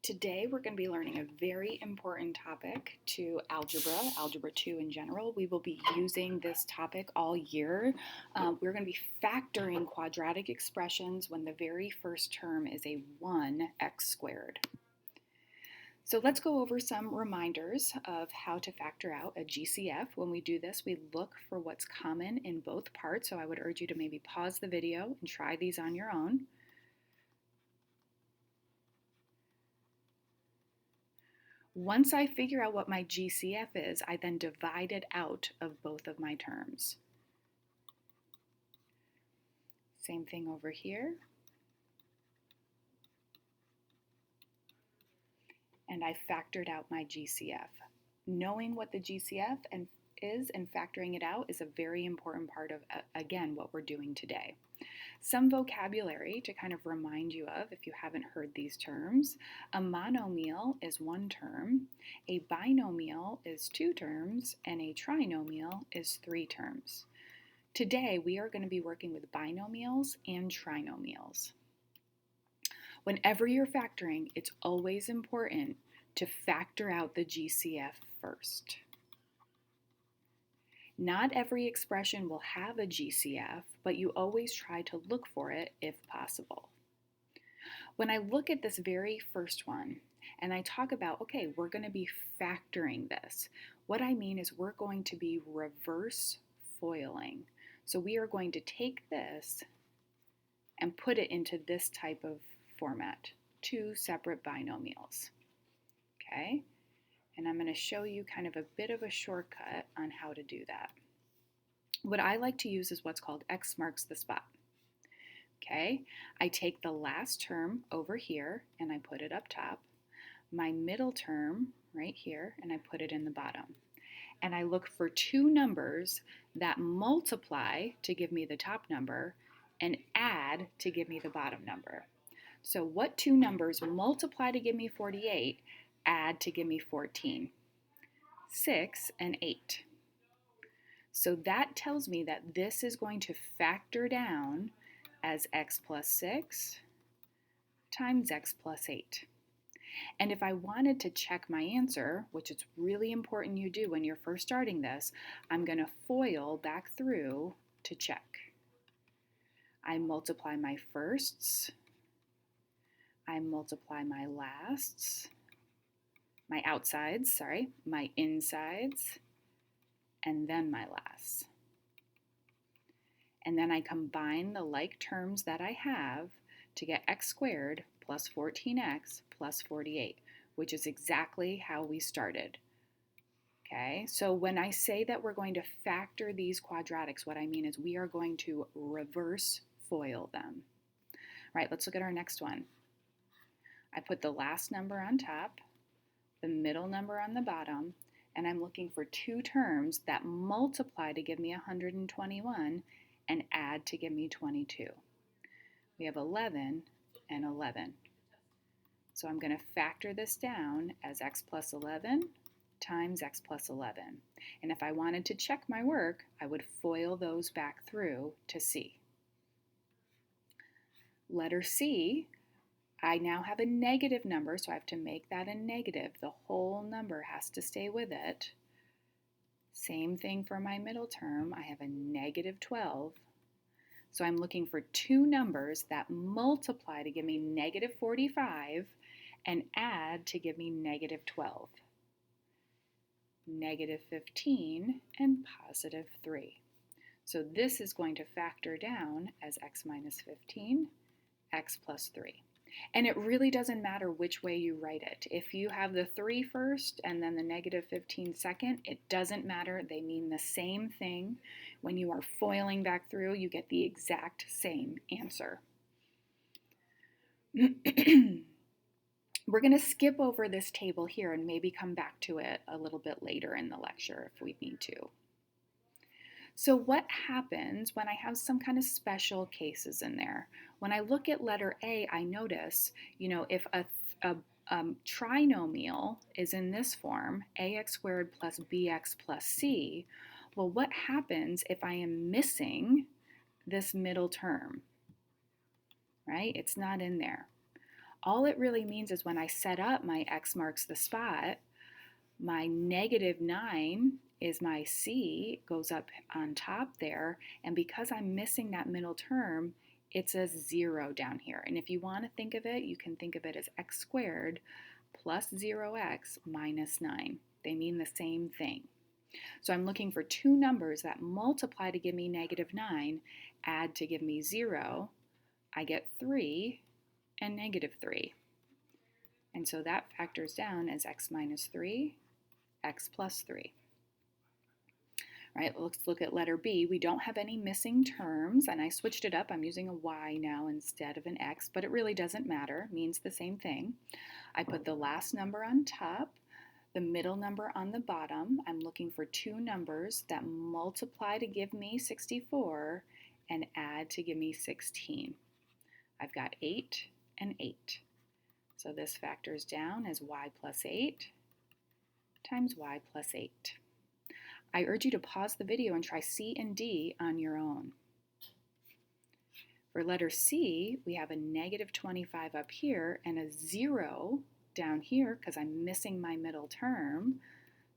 Today we're going to be learning a very important topic to Algebra 2 in general. We will be using this topic all year. We're going to be factoring quadratic expressions when the very first term is a 1x squared. So let's go over some reminders of how to factor out a GCF. When we do this, we look for what's common in both parts. So I would urge you to maybe pause the video and try these on your own. Once I figure out what my GCF is, I then divide it out of both of my terms. Same thing over here. And I factored out my GCF. Knowing what the GCF is and factoring it out is a very important part of, again, what we're doing today. Some vocabulary to kind of remind you of if you haven't heard these terms. A monomial is one term, a binomial is two terms, and a trinomial is three terms. Today we are going to be working with binomials and trinomials. Whenever you're factoring, it's always important to factor out the GCF first. Not every expression will have a GCF, but you always try to look for it if possible. When I look at this very first one and I talk about, okay, we're going to be factoring this, what I mean is we're going to be reverse FOILing. So we are going to take this and put it into this type of format, two separate binomials. Okay? And I'm going to show you kind of a bit of a shortcut on how to do that. What I like to use is what's called X marks the spot. Okay, I take the last term over here and I put it up top, my middle term right here, and I put it in the bottom. And I look for two numbers that multiply to give me the top number and add to give me the bottom number. So what two numbers multiply to give me 48, add to give me 14? 6 and 8. So that tells me that this is going to factor down as x plus 6 times x plus 8. And if I wanted to check my answer, which it's really important you do when you're first starting this, I'm going to FOIL back through to check. I multiply my firsts, I multiply my lasts, my outsides, my insides, and then my lasts. And then I combine the like terms that I have to get x squared plus 14x plus 48, which is exactly how we started. Okay, so when I say that we're going to factor these quadratics, what I mean is we are going to reverse FOIL them. All right, let's look at our next one. I put the last number on top, the middle number on the bottom, and I'm looking for two terms that multiply to give me 121 and add to give me 22. We have 11 and 11. So I'm going to factor this down as x plus 11 times x plus 11. And if I wanted to check my work, I would FOIL those back through to C. Letter C, I now have a negative number, so I have to make that a negative. The whole number has to stay with it. Same thing for my middle term. I have a negative 12. So I'm looking for two numbers that multiply to give me negative 45 and add to give me negative 12. Negative 15 and positive 3. So this is going to factor down as x minus 15, x plus 3. And it really doesn't matter which way you write it. If you have the 3 first and then the negative 15 second, it doesn't matter. They mean the same thing. When you are FOILing back through, you get the exact same answer. We're going to skip over this table here and maybe come back to it a little bit later in the lecture if we need to. So what happens when I have some kind of special cases in there? When I look at letter A, I notice, if a trinomial is in this form, ax squared plus bx plus c, well, what happens if I am missing this middle term, right? It's not in there. All it really means is when I set up my X marks the spot, my -9 is my C, goes up on top there, and because I'm missing that middle term, it's a 0 down here. And if you want to think of it, you can think of it as x squared plus 0x minus 9. They mean the same thing. So I'm looking for two numbers that multiply to give me -9, add to give me 0. I get 3 and -3. And so that factors down as x minus 3, x plus 3. All right, let's look at letter B. We don't have any missing terms, and I switched it up. I'm using a y now instead of an x, but it really doesn't matter. It means the same thing. I put the last number on top, the middle number on the bottom. I'm looking for two numbers that multiply to give me 64 and add to give me 16. I've got 8 and 8. So this factors down as y plus 8 times y plus 8. I urge you to pause the video and try C and D on your own. For letter C, we have a -25 up here and a 0 down here because I'm missing my middle term.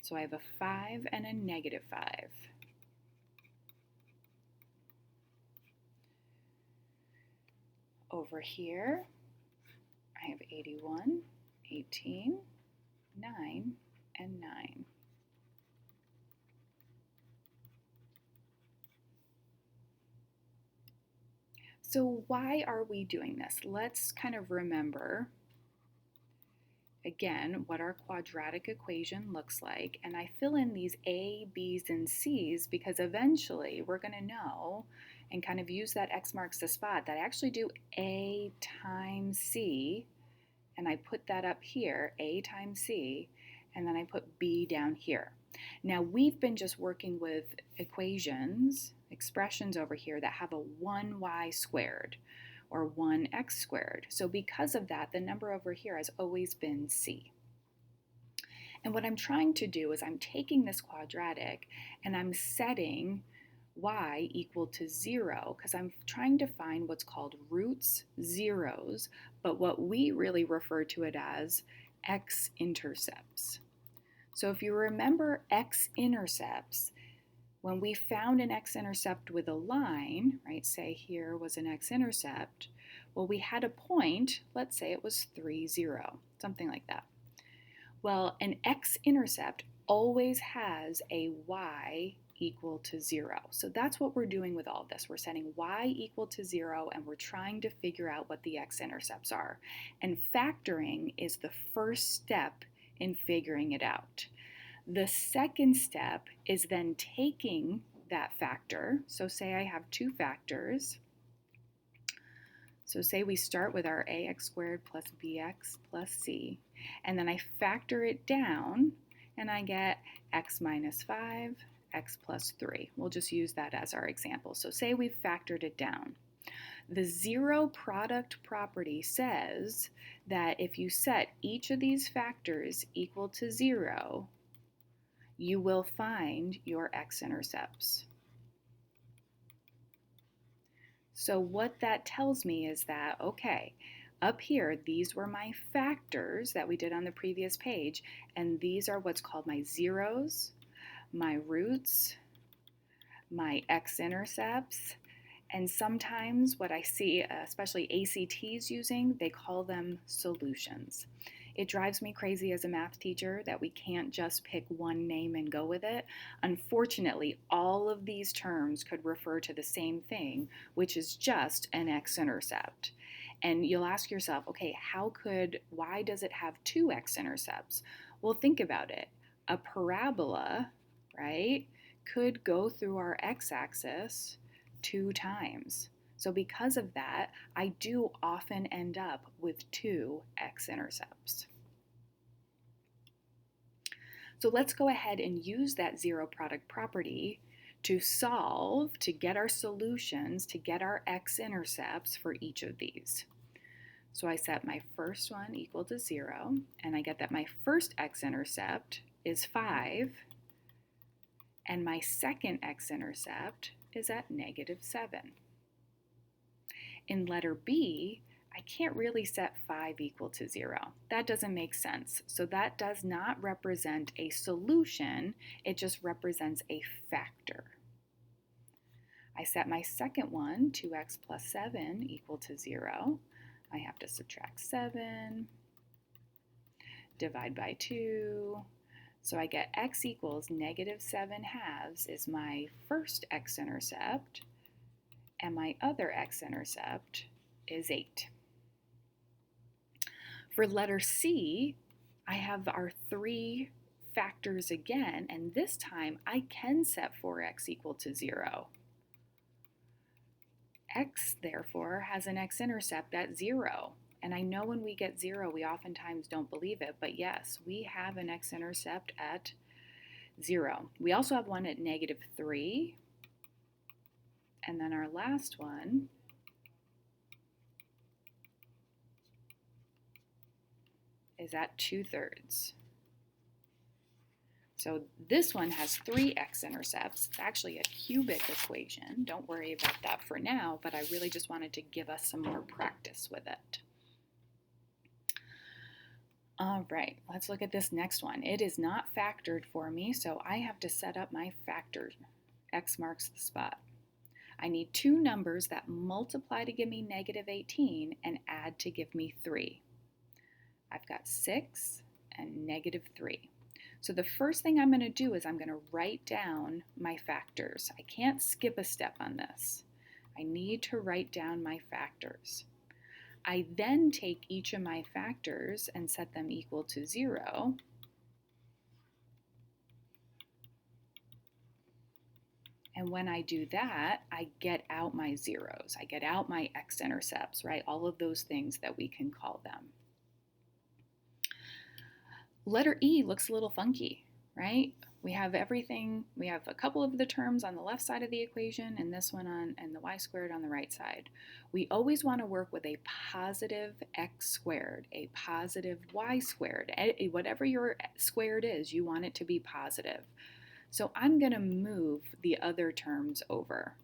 So I have a 5 and a -5. Over here, I have 81, 18, 9, and 9. So why are we doing this? Let's kind of remember again what our quadratic equation looks like, and I fill in these A, B's, and C's because eventually we're going to know and kind of use that X marks the spot that I actually do A times C, and I put that up here, A times C, and then I put B down here. Now we've been just working with expressions over here that have a 1y squared or 1x squared. So because of that, the number over here has always been C. And what I'm trying to do is I'm taking this quadratic and I'm setting y equal to 0 because I'm trying to find what's called roots, zeros, but what we really refer to it as x-intercepts. So if you remember x-intercepts, when we found an x-intercept with a line, right, say here was an x-intercept, well, we had a point, let's say it was 3, 0, something like that. Well, an x-intercept always has a y equal to 0. So that's what we're doing with all of this. We're setting y equal to 0, and we're trying to figure out what the x-intercepts are. And factoring is the first step in figuring it out. The second step is then taking that factor. So say I have two factors. So say we start with our ax squared plus bx plus c, and then I factor it down, and I get x minus 5, x plus 3. We'll just use that as our example. So say we've factored it down. The zero product property says that if you set each of these factors equal to 0, you will find your x-intercepts. So what that tells me is that, okay, up here, these were my factors that we did on the previous page, and these are what's called my zeros, my roots, my x-intercepts, and sometimes what I see, especially ACTs using, they call them solutions. It drives me crazy as a math teacher that we can't just pick one name and go with it. Unfortunately, all of these terms could refer to the same thing, which is just an x-intercept. And you'll ask yourself, okay, why does it have two x-intercepts? Well, think about it. A parabola, right, could go through our x-axis 2 times. So because of that, I do often end up with two x-intercepts. So let's go ahead and use that zero product property to solve, to get our solutions, to get our x-intercepts for each of these. So I set my first one equal to 0, and I get that my first x-intercept is 5, and my second x-intercept is at -7. In letter B, I can't really set 5 equal to 0. That doesn't make sense. So that does not represent a solution, it just represents a factor. I set my second one, 2x plus 7 equal to 0. I have to subtract 7, divide by 2. So I get x equals negative 7 halves is my first x-intercept, and my other x-intercept is 8. For letter C, I have our 3 factors again, and this time I can set 4x equal to 0. X, therefore, has an x-intercept at 0. And I know when we get 0, we oftentimes don't believe it, but yes, we have an x-intercept at 0. We also have one at negative 3. And then our last one is at 2/3. So this one has 3 x-intercepts. It's actually a cubic equation. Don't worry about that for now, but I really just wanted to give us some more practice with it. All right, let's look at this next one. It is not factored for me, so I have to set up my factors. X marks the spot. I need 2 numbers that multiply to give me negative 18 and add to give me 3. I've got 6 and negative 3. So the first thing I'm going to do is I'm going to write down my factors. I can't skip a step on this. I need to write down my factors. I then take each of my factors and set them equal to 0. And when I do that, I get out my zeros. I get out my x-intercepts, right? All of those things that we can call them. Letter E looks a little funky, right? We have everything, we have a couple of the terms on the left side of the equation and this one on and the y squared on the right side. We always want to work with a positive x squared, a positive y squared. Whatever your squared is, you want it to be positive. So I'm going to move the other terms over.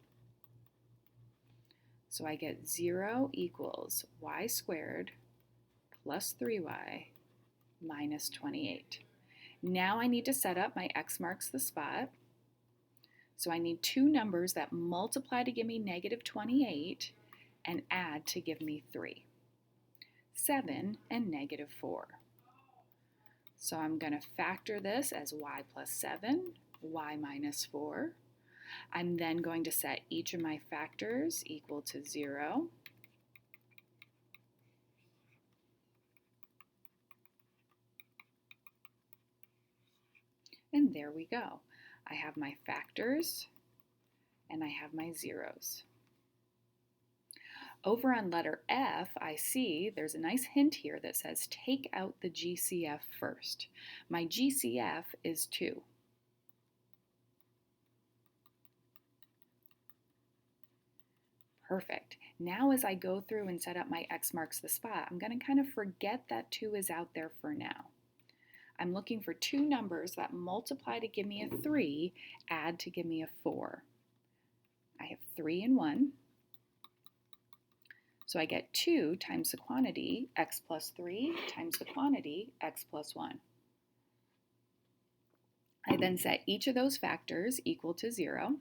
So I get 0 equals y squared plus 3y minus 28. Now I need to set up my x marks the spot. So I need 2 numbers that multiply to give me negative 28 and add to give me 3. 7 and negative 4. So I'm going to factor this as y plus 7, y minus 4. I'm then going to set each of my factors equal to 0. And there we go. I have my factors and I have my zeros. Over on letter F, I see there's a nice hint here that says take out the GCF first. My GCF is 2. Perfect. Now as I go through and set up my x marks the spot, I'm going to kind of forget that 2 is out there for now. I'm looking for 2 numbers that multiply to give me a 3, add to give me a 4. I have 3 and 1. So I get 2 times the quantity, x plus 3, times the quantity, x plus 1. I then set each of those factors equal to 0.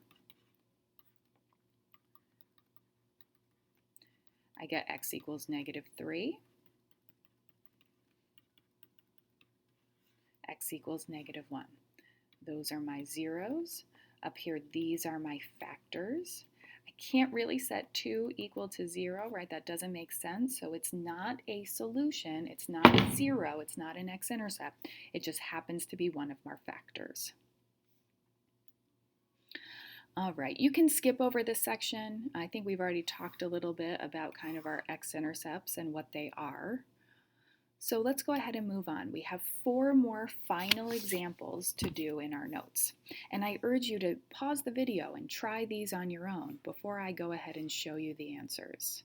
I get x equals negative 3. X equals negative 1. Those are my zeros. Up here, these are my factors. I can't really set 2 equal to 0, right? That doesn't make sense. So it's not a solution. It's not a 0. It's not an x-intercept. It just happens to be one of our factors. All right, you can skip over this section. I think we've already talked a little bit about kind of our x-intercepts and what they are. So let's go ahead and move on. We have 4 more final examples to do in our notes. And I urge you to pause the video and try these on your own before I go ahead and show you the answers.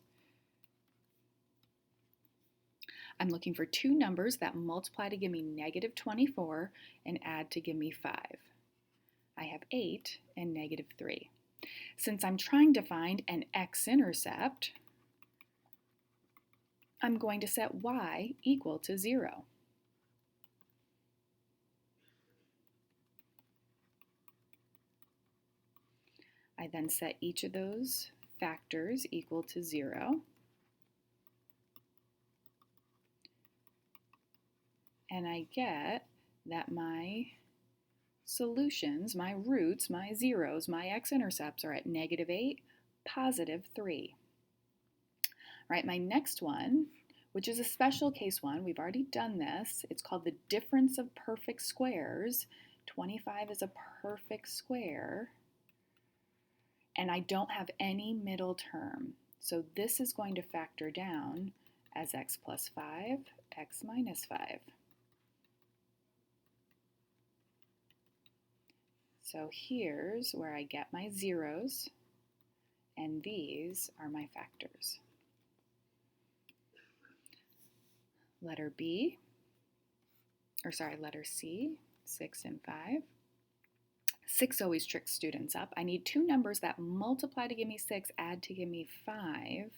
I'm looking for 2 numbers that multiply to give me negative 24 and add to give me 5. I have 8 and negative 3. Since I'm trying to find an x-intercept, I'm going to set y equal to 0. I then set each of those factors equal to 0. And I get that my solutions, my roots, my zeros, my x-intercepts are at -8, +3. All right, my next one, which is a special case one, we've already done this. It's called the difference of perfect squares. 25 is a perfect square. And I don't have any middle term. So this is going to factor down as x plus 5, x minus 5. So here's where I get my zeros, and these are my factors. Letter C, 6 and 5. 6 always tricks students up. I need two numbers that multiply to give me 6, add to give me 5.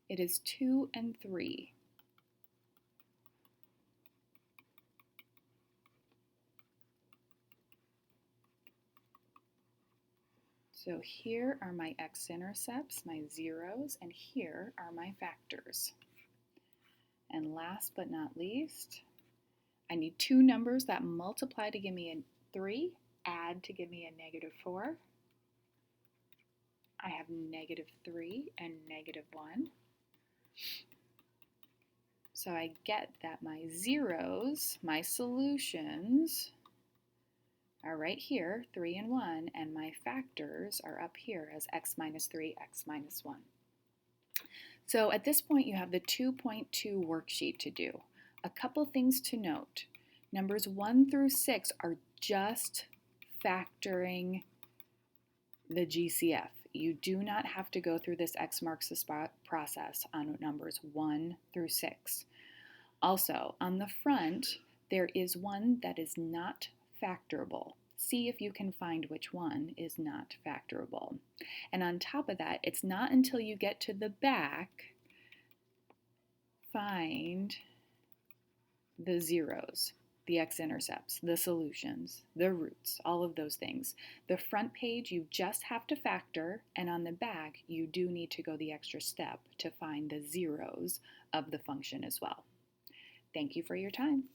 It is 2 and 3. So here are my x-intercepts, my zeros, and here are my factors. And last but not least, I need two numbers that multiply to give me a 3, add to give me a -4. I have -3 and -1. So I get that my zeros, my solutions, are right here, 3 and 1, and my factors are up here as x minus 3, x minus 1. So at this point, you have the 2.2 worksheet to do. A couple things to note. Numbers 1 through 6 are just factoring the GCF. You do not have to go through this X marks the spot process on numbers 1 through 6. Also, on the front, there is one that is not factorable. See if you can find which one is not factorable. And on top of that, it's not until you get to the back, find the zeros, the x-intercepts, the solutions, the roots, all of those things. The front page, you just have to factor, and on the back, you do need to go the extra step to find the zeros of the function as well. Thank you for your time.